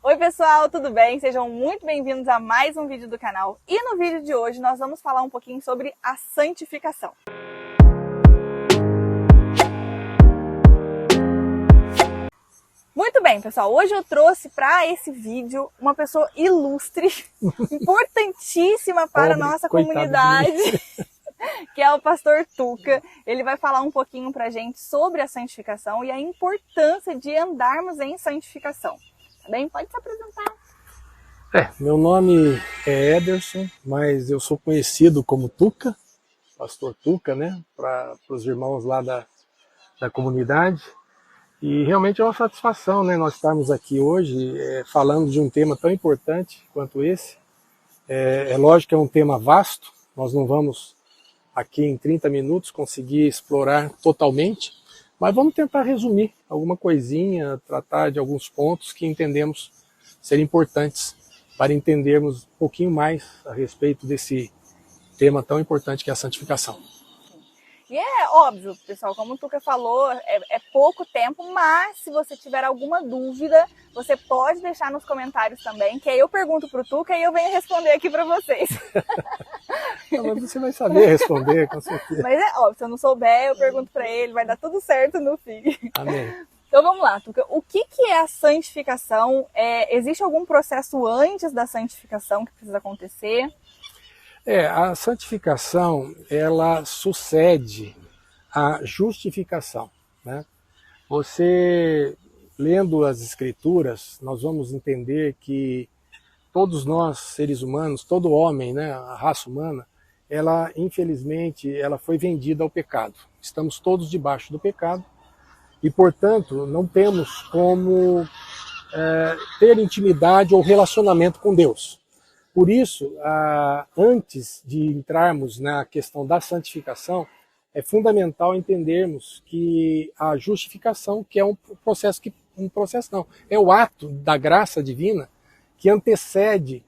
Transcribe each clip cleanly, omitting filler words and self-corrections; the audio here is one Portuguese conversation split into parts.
Oi pessoal, tudo bem? Sejam muito bem-vindos a mais um vídeo do canal. E no vídeo de hoje nós vamos falar um pouquinho sobre a santificação. Muito bem, pessoal, hoje eu trouxe para esse vídeo uma pessoa ilustre, importantíssima para a nossa comunidade, que é o pastor Tuca. Ele vai falar um pouquinho para a gente sobre a santificação e a importância de andarmos em santificação. Tá bem? Pode se apresentar. Meu nome é Ederson, mas eu sou conhecido como Tuca, pastor Tuca, né, para os irmãos lá da comunidade. E realmente é uma satisfação, né, nós estarmos aqui hoje falando de um tema tão importante quanto esse. É lógico que é um tema vasto, nós não vamos aqui em 30 minutos conseguir explorar totalmente, mas vamos tentar resumir alguma coisinha, tratar de alguns pontos que entendemos serem importantes para entendermos um pouquinho mais a respeito desse tema tão importante que é a santificação. E é óbvio, pessoal, como o Tuca falou, é pouco tempo, mas se você tiver alguma dúvida, você pode deixar nos comentários também, que aí eu pergunto pro Tuca e eu venho responder aqui para vocês. Não, mas você vai saber responder, com certeza. Mas é óbvio, se eu não souber, eu pergunto para ele, vai dar tudo certo no fim. Amém. Então vamos lá, Tuca. O que é a santificação? Existe algum processo antes da santificação que precisa acontecer? A santificação, ela sucede à justificação, né? Você, lendo as Escrituras, nós vamos entender que todos nós, seres humanos, todo homem, né, a raça humana, ela, infelizmente, ela foi vendida ao pecado. Estamos todos debaixo do pecado e, portanto, não temos como ter intimidade ou relacionamento com Deus. Por isso, antes de entrarmos na questão da santificação, é fundamental entendermos que a justificação, que é é o ato da graça divina que antecede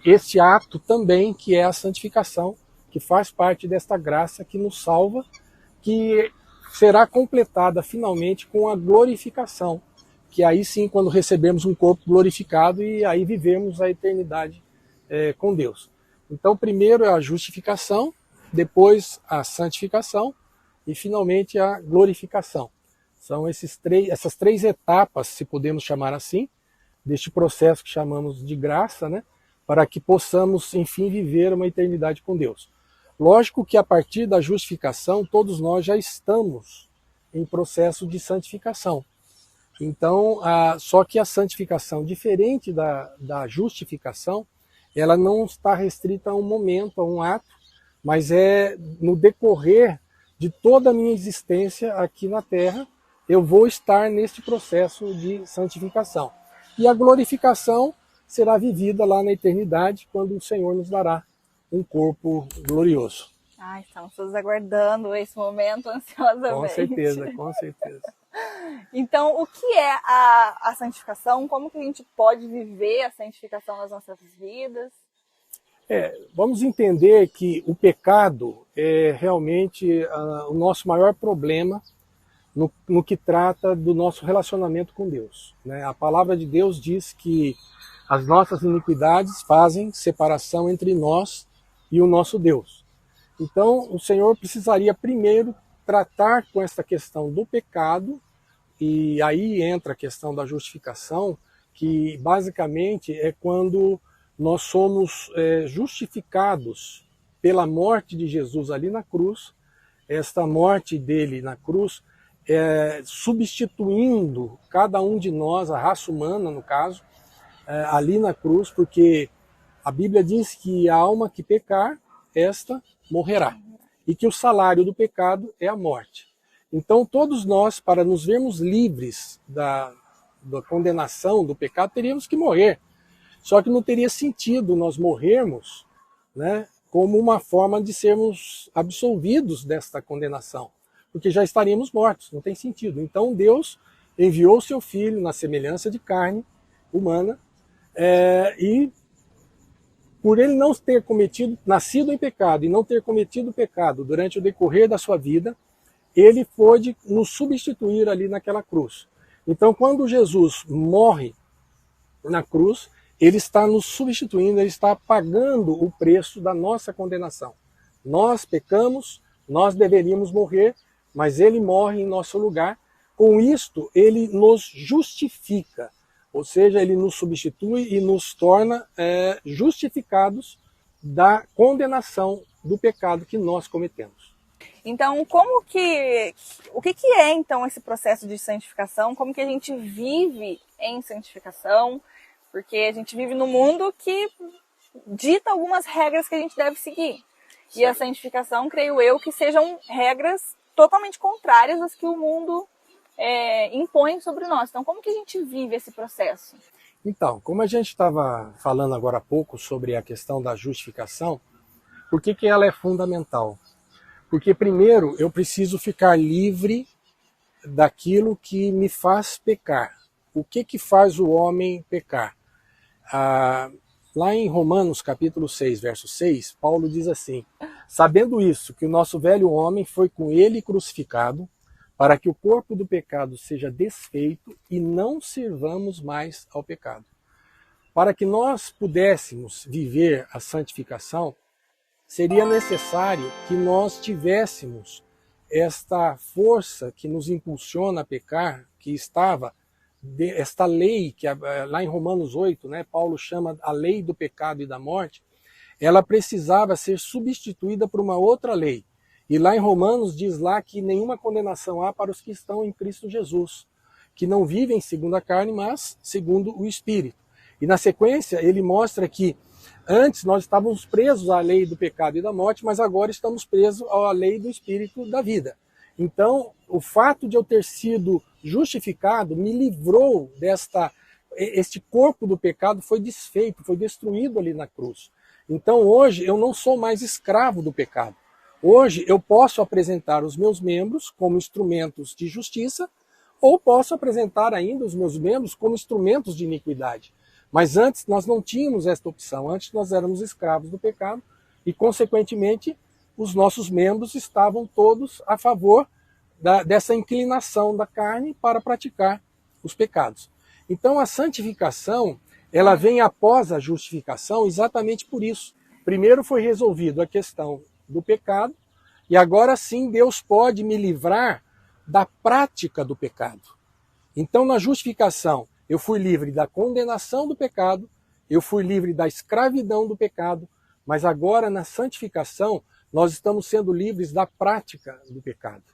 este ato também, que é a santificação, que faz parte desta graça que nos salva, que será completada finalmente com a glorificação, que aí sim, quando recebemos um corpo glorificado e aí vivemos a eternidade com Deus. Então, primeiro é a justificação, depois a santificação e finalmente a glorificação. São essas três etapas, se podemos chamar assim, deste processo que chamamos de graça, né, para que possamos, enfim, viver uma eternidade com Deus. Lógico que a partir da justificação, todos nós já estamos em processo de santificação. Então, só que a santificação, diferente da justificação, ela não está restrita a um momento, a um ato, mas é no decorrer de toda a minha existência aqui na Terra, eu vou estar neste processo de santificação. E a glorificação será vivida lá na eternidade, quando o Senhor nos dará um corpo glorioso. Estamos todos aguardando esse momento ansiosamente. Com certeza, com certeza. Então, o que é a santificação? Como que a gente pode viver a santificação nas nossas vidas? Vamos entender que o pecado é realmente o nosso maior problema no que trata do nosso relacionamento com Deus, né? A palavra de Deus diz que as nossas iniquidades fazem separação entre nós e o nosso Deus. Então, o Senhor precisaria primeiro tratar com essa questão do pecado, e aí entra a questão da justificação, que basicamente é quando nós somos justificados pela morte de Jesus ali na cruz, esta morte dele na cruz, substituindo cada um de nós, a raça humana no caso, ali na cruz, porque a Bíblia diz que a alma que pecar, esta morrerá, e que o salário do pecado é a morte. Então todos nós, para nos vermos livres da condenação do pecado, teríamos que morrer. Só que não teria sentido nós morrermos, né, como uma forma de sermos absolvidos desta condenação, porque já estaríamos mortos, não tem sentido. Então Deus enviou o seu Filho na semelhança de carne humana, e por ele não ter nascido em pecado e não ter cometido pecado durante o decorrer da sua vida, ele pôde nos substituir ali naquela cruz. Então, quando Jesus morre na cruz, ele está nos substituindo, ele está pagando o preço da nossa condenação. Nós pecamos, nós deveríamos morrer, mas ele morre em nosso lugar. Com isto, ele nos justifica, ou seja, ele nos substitui e nos torna justificados da condenação do pecado que nós cometemos. Então, o que é então esse processo de santificação? Como que a gente vive em santificação? Porque a gente vive num mundo que dita algumas regras que a gente deve seguir. E a santificação, creio eu, que sejam regras totalmente contrárias às que o mundo impõe sobre nós. Então, como que a gente vive esse processo? Então, como a gente estava falando agora há pouco sobre a questão da justificação, por que ela é fundamental? Porque, primeiro, eu preciso ficar livre daquilo que me faz pecar. O que faz o homem pecar? Lá em Romanos, capítulo 6, verso 6, Paulo diz assim: sabendo isso, que o nosso velho homem foi com ele crucificado, para que o corpo do pecado seja desfeito e não sirvamos mais ao pecado. Para que nós pudéssemos viver a santificação, seria necessário que nós tivéssemos esta força que nos impulsiona a pecar, que estava, esta lei, que lá em Romanos 8, né, Paulo chama a lei do pecado e da morte, ela precisava ser substituída por uma outra lei. E lá em Romanos diz lá que nenhuma condenação há para os que estão em Cristo Jesus, que não vivem segundo a carne, mas segundo o Espírito. E na sequência ele mostra que antes nós estávamos presos à lei do pecado e da morte, mas agora estamos presos à lei do Espírito da vida. Então, o fato de eu ter sido justificado me livrou este corpo do pecado foi desfeito, foi destruído ali na cruz. Então hoje eu não sou mais escravo do pecado. Hoje eu posso apresentar os meus membros como instrumentos de justiça, ou posso apresentar ainda os meus membros como instrumentos de iniquidade. Mas antes nós não tínhamos esta opção, antes nós éramos escravos do pecado e, consequentemente, os nossos membros estavam todos a favor dessa inclinação da carne para praticar os pecados. Então a santificação, ela vem após a justificação exatamente por isso. Primeiro foi resolvido a questão do pecado, e agora sim Deus pode me livrar da prática do pecado. Então na justificação eu fui livre da condenação do pecado, eu fui livre da escravidão do pecado, mas agora na santificação nós estamos sendo livres da prática do pecado.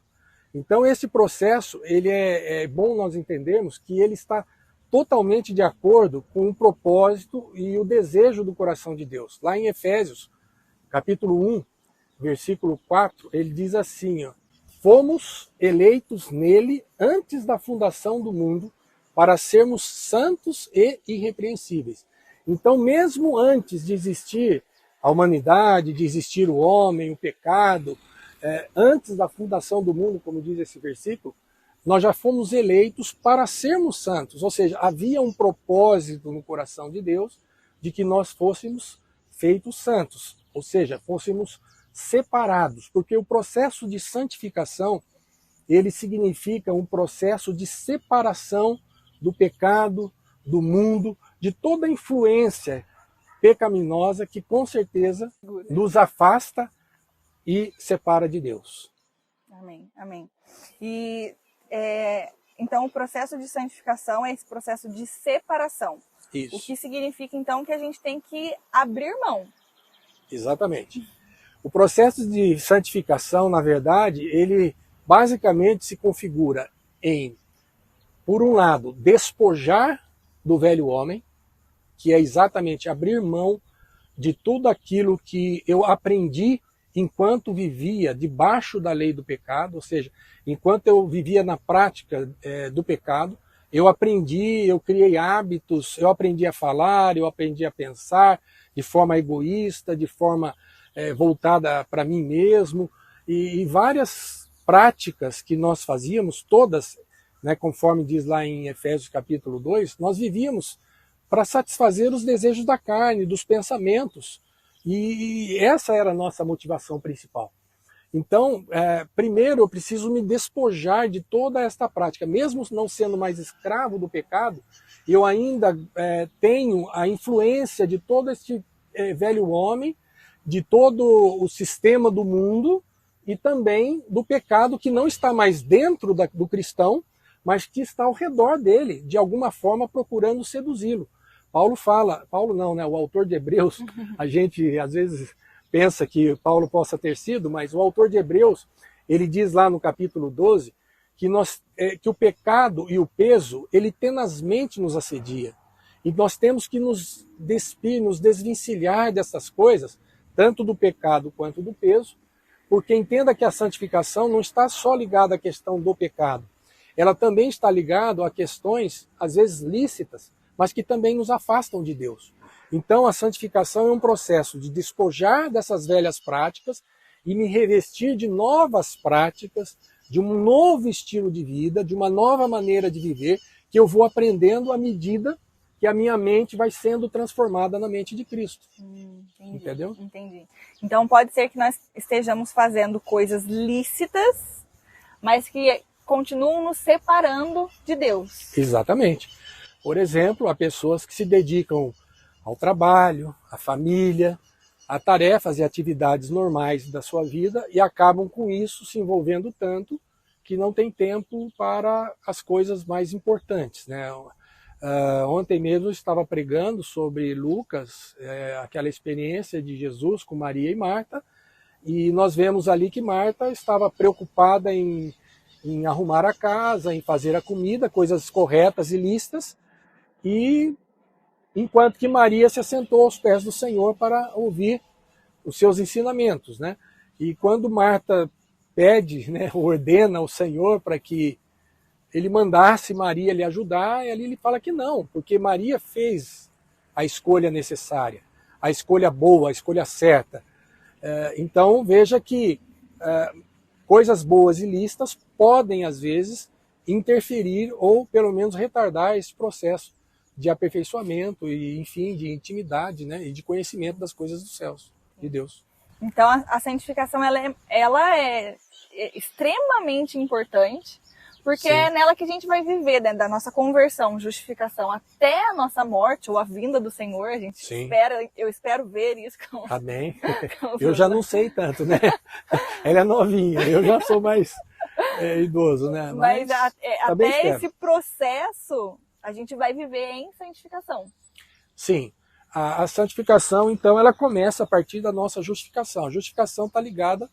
Então esse processo, ele é bom nós entendermos que ele está totalmente de acordo com o propósito e o desejo do coração de Deus. Lá em Efésios, capítulo 1, versículo 4, ele diz assim, ó: fomos eleitos nele antes da fundação do mundo para sermos santos e irrepreensíveis. Então, mesmo antes de existir a humanidade, de existir o homem, o pecado, antes da fundação do mundo, como diz esse versículo, nós já fomos eleitos para sermos santos. Ou seja, havia um propósito no coração de Deus de que nós fôssemos feitos santos. Ou seja, fôssemos separados, porque o processo de santificação, ele significa um processo de separação do pecado, do mundo, de toda a influência pecaminosa que com certeza nos afasta e separa de Deus. Amém, amém. E então o processo de santificação é esse processo de separação. Isso. O que significa então que a gente tem que abrir mão. Exatamente. O processo de santificação, na verdade, ele basicamente se configura em, por um lado, despojar do velho homem, que é exatamente abrir mão de tudo aquilo que eu aprendi enquanto vivia debaixo da lei do pecado, ou seja, enquanto eu vivia na prática do pecado, eu aprendi, eu criei hábitos, eu aprendi a falar, eu aprendi a pensar de forma egoísta, de forma voltada para mim mesmo, e várias práticas que nós fazíamos, todas, né, conforme diz lá em Efésios capítulo 2, nós vivíamos para satisfazer os desejos da carne, dos pensamentos, e essa era a nossa motivação principal. Então, primeiro eu preciso me despojar de toda esta prática. Mesmo não sendo mais escravo do pecado, eu ainda tenho a influência de todo este velho homem, de todo o sistema do mundo e também do pecado que não está mais dentro do cristão, mas que está ao redor dele, de alguma forma procurando seduzi-lo. Paulo não, né? O autor de Hebreus, a gente às vezes pensa que Paulo possa ter sido, mas o autor de Hebreus, ele diz lá no capítulo 12, que o pecado e o peso, ele tenazmente nos assedia. E nós temos que nos despir, nos desvencilhar dessas coisas, tanto do pecado quanto do peso, porque entenda que a santificação não está só ligada à questão do pecado. Ela também está ligada a questões, às vezes lícitas, mas que também nos afastam de Deus. Então a santificação é um processo de despojar dessas velhas práticas e me revestir de novas práticas, de um novo estilo de vida, de uma nova maneira de viver, que eu vou aprendendo à medida que a minha mente vai sendo transformada na mente de Cristo. Entendi, entendeu? Entendi. Então pode ser que nós estejamos fazendo coisas lícitas, mas que continuam nos separando de Deus. Exatamente. Por exemplo, há pessoas que se dedicam ao trabalho, à família, a tarefas e atividades normais da sua vida e acabam com isso se envolvendo tanto que não tem tempo para as coisas mais importantes, né? Ontem mesmo eu estava pregando sobre Lucas, aquela experiência de Jesus com Maria e Marta, e nós vemos ali que Marta estava preocupada em arrumar a casa, em fazer a comida, coisas corretas e lícitas, e enquanto que Maria se assentou aos pés do Senhor para ouvir os seus ensinamentos, né? E quando Marta pede, né, ordena ao Senhor para que ele mandasse Maria lhe ajudar, e ali ele fala que não, porque Maria fez a escolha necessária, a escolha boa, a escolha certa. Então veja que coisas boas e lícitas podem, às vezes, interferir ou pelo menos retardar esse processo de aperfeiçoamento e, enfim, de intimidade, né, e de conhecimento das coisas dos céus, de Deus. Então a santificação ela é extremamente importante, porque Sim. é nela que a gente vai viver, né, da nossa conversão, justificação até a nossa morte ou a vinda do Senhor. A gente espera, eu espero ver isso. Amém. Eu já não sei tanto, né? Ela é novinha, eu já sou mais idoso, né? Mas até esse processo a gente vai viver em santificação. Sim. A santificação, então, ela começa a partir da nossa justificação. A justificação está ligada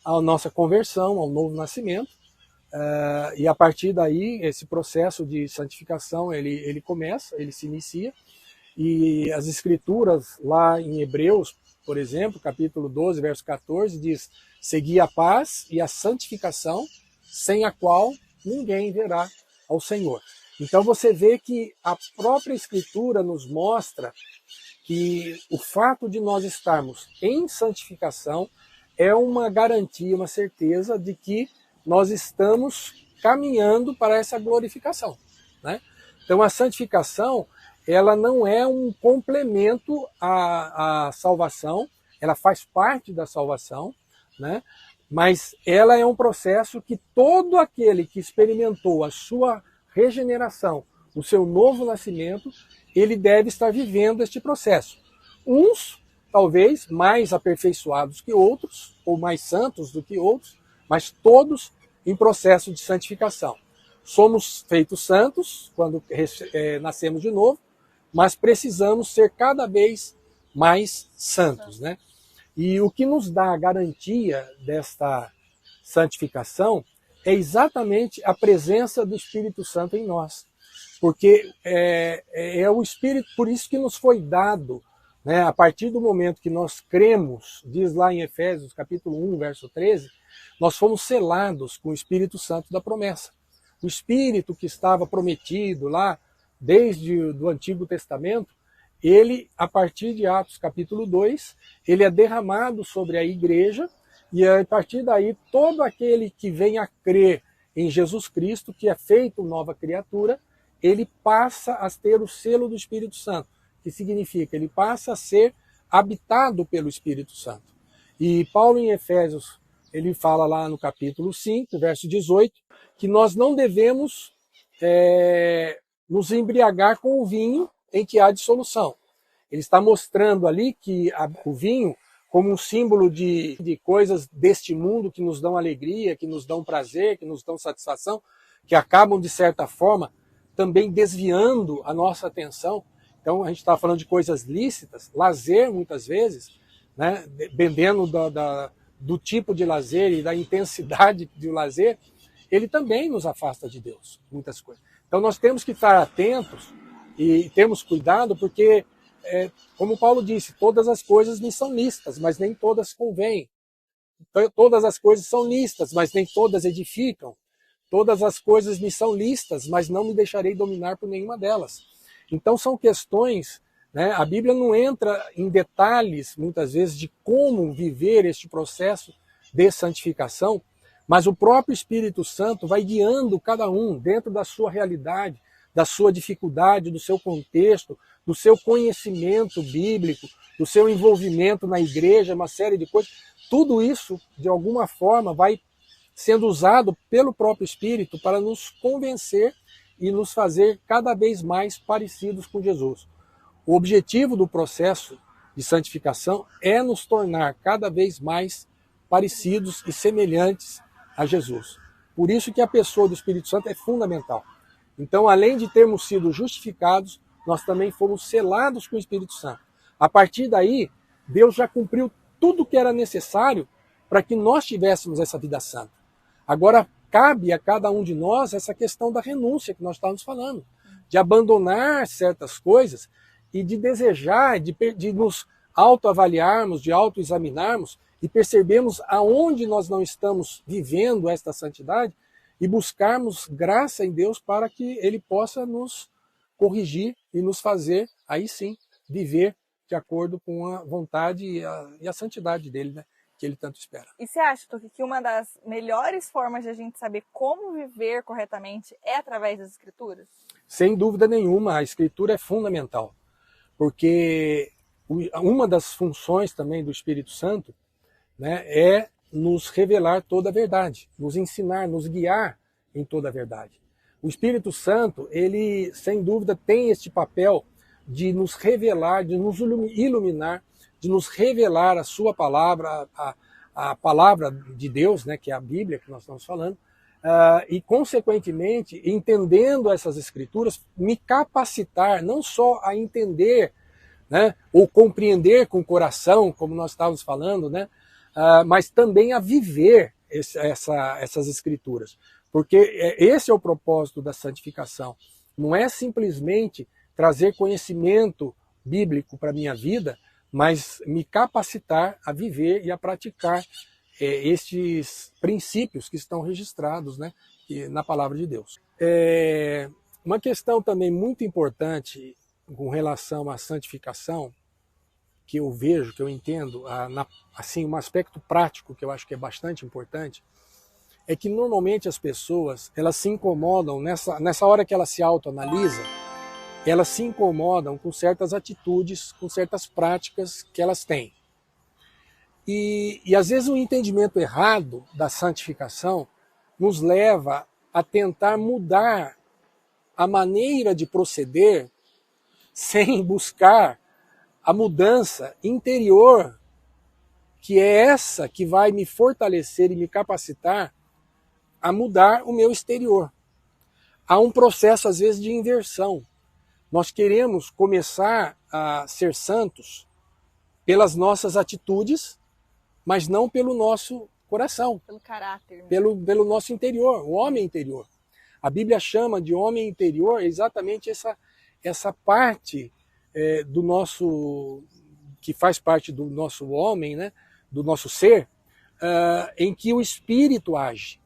à nossa conversão, ao novo nascimento. E a partir daí, esse processo de santificação, ele começa, ele se inicia. E as escrituras, lá em Hebreus, por exemplo, capítulo 12, verso 14, diz: segui a paz e a santificação, sem a qual ninguém verá ao Senhor. Então você vê que a própria Escritura nos mostra que o fato de nós estarmos em santificação é uma garantia, uma certeza de que nós estamos caminhando para essa glorificação, né? Então a santificação, ela não é um complemento à salvação, ela faz parte da salvação, né? Mas ela é um processo que todo aquele que experimentou a sua regeneração, o seu novo nascimento, ele deve estar vivendo este processo. Uns, talvez, mais aperfeiçoados que outros, ou mais santos do que outros, mas todos em processo de santificação. Somos feitos santos quando nascemos de novo, mas precisamos ser cada vez mais santos, né? E o que nos dá a garantia desta santificação é exatamente a presença do Espírito Santo em nós. Porque é o Espírito, por isso que nos foi dado, né, a partir do momento que nós cremos, diz lá em Efésios capítulo 1, verso 13, nós fomos selados com o Espírito Santo da promessa. O Espírito que estava prometido lá, desde o Antigo Testamento, ele, a partir de Atos capítulo 2, ele é derramado sobre a igreja, e a partir daí todo aquele que vem a crer em Jesus Cristo, que é feito nova criatura, ele passa a ter o selo do Espírito Santo, que significa, ele passa a ser habitado pelo Espírito Santo. E Paulo em Efésios ele fala lá no capítulo 5, verso 18, que nós não devemos nos embriagar com o vinho em que há dissolução. Ele está mostrando ali que o vinho, como um símbolo de coisas deste mundo que nos dão alegria, que nos dão prazer, que nos dão satisfação, que acabam, de certa forma, também desviando a nossa atenção. Então, a gente está falando de coisas lícitas, lazer, muitas vezes, né? Dependendo do tipo de lazer e da intensidade do lazer, ele também nos afasta de Deus, muitas coisas. Então, nós temos que estar atentos e temos cuidado, porque, como Paulo disse, todas as coisas me são lícitas, mas nem todas convêm. Todas as coisas são lícitas, mas nem todas edificam. Todas as coisas me são lícitas, mas não me deixarei dominar por nenhuma delas. Então são questões, né? A Bíblia não entra em detalhes, muitas vezes, de como viver este processo de santificação, mas o próprio Espírito Santo vai guiando cada um dentro da sua realidade, da sua dificuldade, do seu contexto, do seu conhecimento bíblico, do seu envolvimento na igreja, uma série de coisas. Tudo isso, de alguma forma, vai sendo usado pelo próprio Espírito para nos convencer e nos fazer cada vez mais parecidos com Jesus. O objetivo do processo de santificação é nos tornar cada vez mais parecidos e semelhantes a Jesus. Por isso que a pessoa do Espírito Santo é fundamental. Então, além de termos sido justificados, nós também fomos selados com o Espírito Santo. A partir daí, Deus já cumpriu tudo o que era necessário para que nós tivéssemos essa vida santa. Agora, cabe a cada um de nós essa questão da renúncia que nós estávamos falando, de abandonar certas coisas e de desejar, de nos autoavaliarmos, de autoexaminarmos e percebermos aonde nós não estamos vivendo esta santidade e buscarmos graça em Deus para que Ele possa nos corrigir e nos fazer, aí sim, viver de acordo com a vontade e a santidade dele, né? Que ele tanto espera. E você acha, Tuque, que uma das melhores formas de a gente saber como viver corretamente é através das Escrituras? Sem dúvida nenhuma, a Escritura é fundamental, porque uma das funções também do Espírito Santo, né, é nos revelar toda a verdade, nos ensinar, nos guiar em toda a verdade. O Espírito Santo, ele, sem dúvida, tem este papel de nos revelar, de nos iluminar, de nos revelar a sua palavra, a palavra de Deus, né, que é a Bíblia que nós estamos falando, e, consequentemente, entendendo essas Escrituras, me capacitar não só a entender, né, ou compreender com o coração, como nós estávamos falando, né, mas também a viver essas Escrituras. Porque esse é o propósito da santificação. Não é simplesmente trazer conhecimento bíblico para a minha vida, mas me capacitar a viver e a praticar estes princípios que estão registrados, né, na palavra de Deus. Uma questão também muito importante com relação à santificação, que eu vejo, que eu entendo, assim, um aspecto prático que eu acho que é bastante importante, é que normalmente as pessoas, elas se incomodam, nessa hora que elas se autoanalisam, elas se incomodam com certas atitudes, com certas práticas que elas têm. E às vezes o entendimento errado da santificação nos leva a tentar mudar a maneira de proceder sem buscar a mudança interior, que é essa que vai me fortalecer e me capacitar a mudar o meu exterior. Há um processo, às vezes, de inversão. Nós queremos começar a ser santos pelas nossas atitudes, mas não pelo nosso coração. Pelo caráter. Né? Pelo nosso interior, o homem interior. A Bíblia chama de homem interior exatamente essa parte do nosso, que faz parte do nosso homem, né, do nosso ser, em que o Espírito age.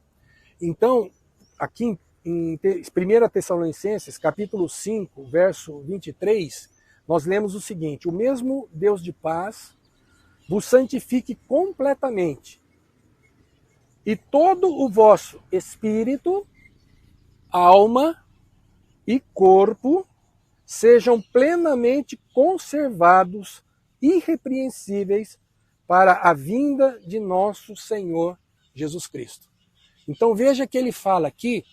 Então, aqui em 1 Tessalonicenses, capítulo 5, verso 23, nós lemos o seguinte: o mesmo Deus de paz vos santifique completamente, e todo o vosso espírito, alma e corpo sejam plenamente conservados, irrepreensíveis, para a vinda de nosso Senhor Jesus Cristo. Então veja que ele fala aqui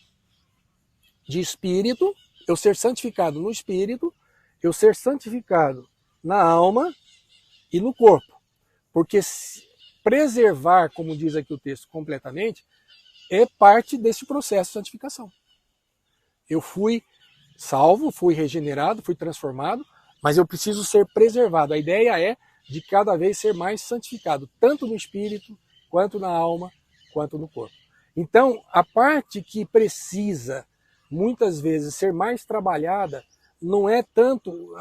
de espírito, eu ser santificado no espírito, eu ser santificado na alma e no corpo. Porque preservar, como diz aqui o texto completamente, é parte desse processo de santificação. Eu fui salvo, fui regenerado, fui transformado, mas eu preciso ser preservado. A ideia é de cada vez ser mais santificado, tanto no espírito, quanto na alma, quanto no corpo. Então, a parte que precisa, muitas vezes, ser mais trabalhada, não é tanto...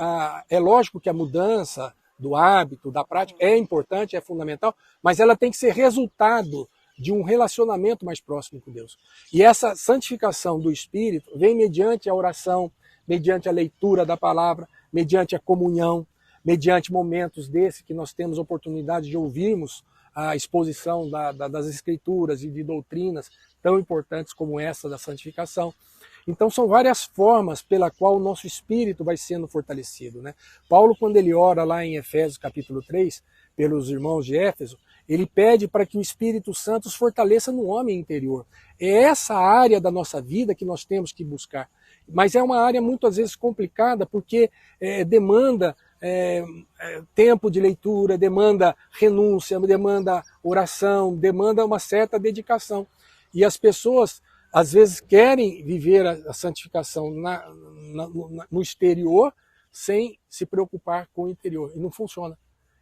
É lógico que a mudança do hábito, da prática, é importante, é fundamental, mas ela tem que ser resultado de um relacionamento mais próximo com Deus. E essa santificação do Espírito vem mediante a oração, mediante a leitura da palavra, mediante a comunhão, mediante momentos desse que nós temos oportunidade de ouvirmos a exposição das Escrituras e de doutrinas tão importantes como essa da santificação. Então são várias formas pela qual o nosso espírito vai sendo fortalecido, né? Paulo, quando ele ora lá em Efésios capítulo 3, pelos irmãos de Éfeso, ele pede para que o Espírito Santo os fortaleça no homem interior. É essa área da nossa vida que nós temos que buscar. Mas é uma área muitas vezes complicada porque demanda tempo de leitura, demanda renúncia, demanda oração, demanda uma certa dedicação. E as pessoas, às vezes, querem viver a santificação no exterior sem se preocupar com o interior. E não funciona.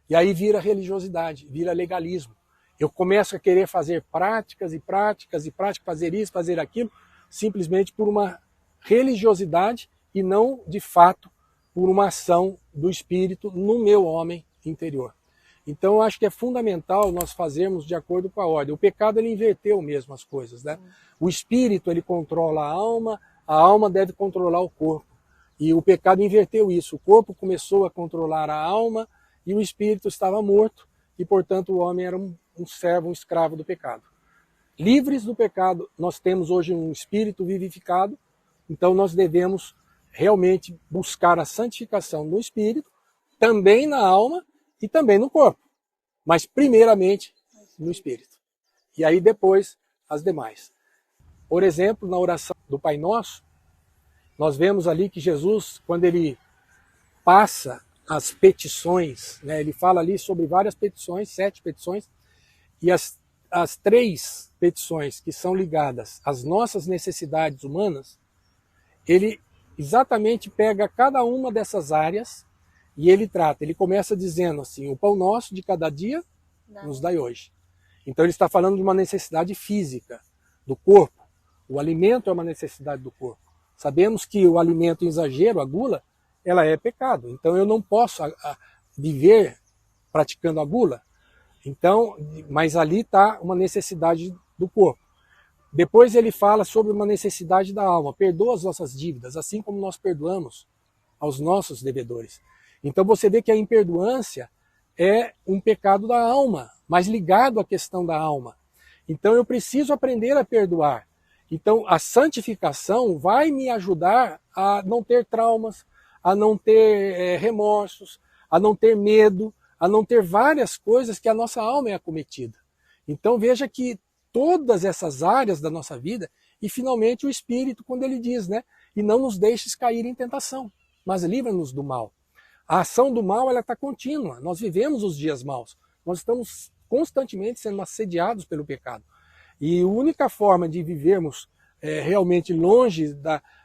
E aí vira religiosidade, vira legalismo. Eu começo a querer fazer práticas e práticas e práticas, fazer isso, fazer aquilo, simplesmente por uma religiosidade e não, de fato, por uma ação do Espírito no meu homem interior. Então, eu acho que é fundamental nós fazermos de acordo com a ordem. O pecado, ele inverteu mesmo as coisas, né? O Espírito, ele controla a alma deve controlar o corpo. E o pecado inverteu isso. O corpo começou a controlar a alma, e o espírito estava morto, e, portanto, o homem era um servo, um escravo do pecado. Livres do pecado, nós temos hoje um espírito vivificado, então nós devemos realmente buscar a santificação no espírito, também na alma e também no corpo, mas primeiramente no espírito. E aí depois as demais. Por exemplo, na oração do Pai Nosso, nós vemos ali que Jesus, quando ele passa as petições, né? Ele fala ali sobre várias petições, 7 petições, e as 3 petições que são ligadas às nossas necessidades humanas, ele exatamente pega cada uma dessas áreas e ele trata. Ele começa dizendo assim: o pão nosso de cada dia nos dai hoje. Então ele está falando de uma necessidade física do corpo. O alimento é uma necessidade do corpo. Sabemos que o alimento em exagero, a gula, ela é pecado. Então eu não posso viver praticando a gula. Então, mas ali está uma necessidade do corpo. Depois ele fala sobre uma necessidade da alma. Perdoa as nossas dívidas, assim como nós perdoamos aos nossos devedores. Então você vê que a imperdoância é um pecado da alma, mas ligado à questão da alma. Então eu preciso aprender a perdoar. Então a santificação vai me ajudar a não ter traumas, a não ter remorsos, a não ter medo, a não ter várias coisas que a nossa alma é acometida. Então veja que todas essas áreas da nossa vida, e finalmente o Espírito, quando ele diz, né? E não nos deixes cair em tentação, mas livra-nos do mal. A ação do mal, ela está contínua. Nós vivemos os dias maus. Nós estamos constantemente sendo assediados pelo pecado. E a única forma de vivermos realmente longe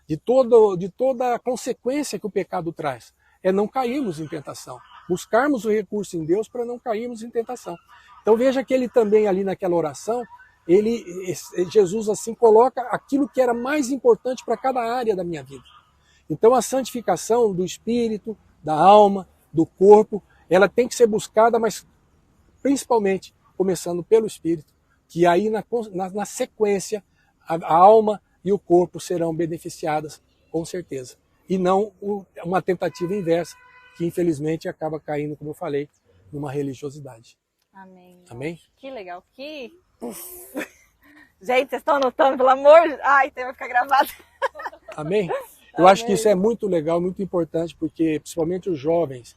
de toda a consequência que o pecado traz é não cairmos em tentação. Buscarmos o recurso em Deus para não cairmos em tentação. Então veja que ele também ali naquela oração, Jesus assim coloca aquilo que era mais importante para cada área da minha vida. Então a santificação do espírito, da alma, do corpo, ela tem que ser buscada, mas principalmente começando pelo espírito, que aí na sequência a alma e o corpo serão beneficiadas com certeza. E não uma tentativa inversa, que infelizmente acaba caindo, como eu falei, numa religiosidade. Amém. Amém? Que legal. Gente, vocês estão anotando, pelo amor? Ai, vai ficar gravado. Amém? Eu acho que isso é muito legal, muito importante, porque principalmente os jovens,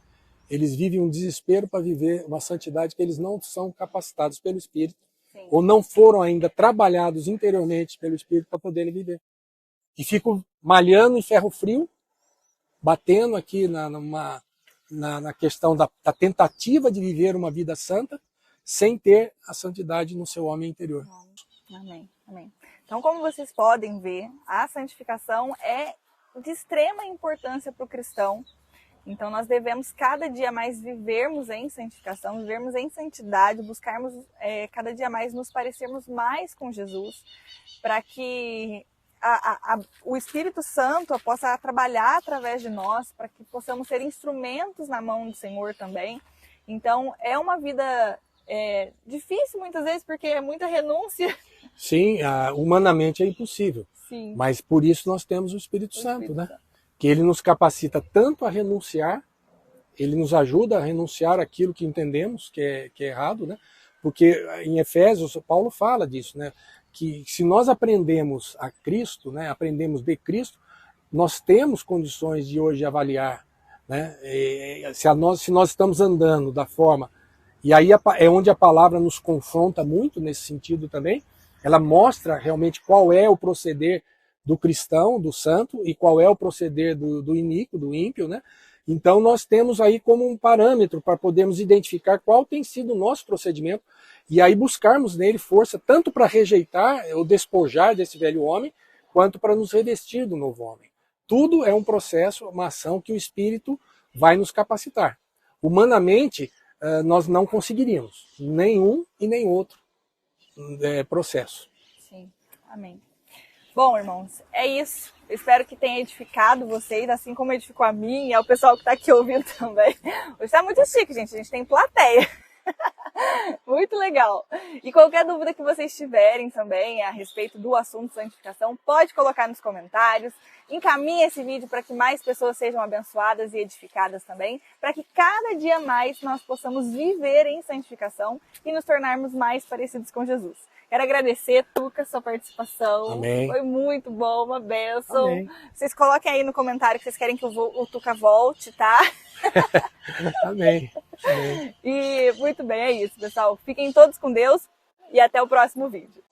eles vivem um desespero para viver uma santidade que eles não são capacitados pelo Espírito Sim. ou não foram ainda trabalhados interiormente pelo Espírito para poderem viver. E ficam malhando em ferro frio, batendo aqui na questão da tentativa de viver uma vida santa, sem ter a santidade no seu homem interior. Amém, amém. Então, como vocês podem ver, a santificação é de extrema importância para o cristão. Então, nós devemos cada dia mais vivermos em santificação, vivermos em santidade, buscarmos cada dia mais nos parecermos mais com Jesus, para que o Espírito Santo possa trabalhar através de nós, para que possamos ser instrumentos na mão do Senhor também. Então, é uma vida difícil muitas vezes, porque é muita renúncia. Sim, humanamente é impossível. Sim. Mas por isso nós temos o Espírito Santo, né? Que ele nos capacita tanto a renunciar, ele nos ajuda a renunciar aquilo que entendemos que é errado, né? Porque em Efésios, Paulo fala disso, né? Que se nós aprendemos a Cristo, né? Aprendemos de Cristo, nós temos condições de hoje avaliar, né? Se nós estamos andando da forma... E aí é onde a palavra nos confronta muito nesse sentido também. Ela mostra realmente qual é o proceder do cristão, do santo, e qual é o proceder do iníquo, do ímpio, né? Então nós temos aí como um parâmetro para podermos identificar qual tem sido o nosso procedimento e aí buscarmos nele força tanto para rejeitar ou despojar desse velho homem, quanto para nos revestir do novo homem. Tudo é um processo, uma ação que o Espírito vai nos capacitar. Humanamente, nós não conseguiríamos nenhum e nem outro processo. Sim, amém. Bom, irmãos, é isso. Eu espero que tenha edificado vocês, assim como edificou a mim e ao pessoal que está aqui ouvindo também. Hoje está muito chique, gente. A gente tem plateia. Muito legal. E qualquer dúvida que vocês tiverem também a respeito do assunto santificação, pode colocar nos comentários. Encaminhe esse vídeo para que mais pessoas sejam abençoadas e edificadas também, para que cada dia mais nós possamos viver em santificação e nos tornarmos mais parecidos com Jesus. Quero agradecer, Tuca, sua participação. Amém. Foi muito bom, uma bênção. Amém. Vocês coloquem aí no comentário que vocês querem que o Tuca volte, tá? Amém. Amém. E muito bem, é isso, pessoal. Fiquem todos com Deus e até o próximo vídeo.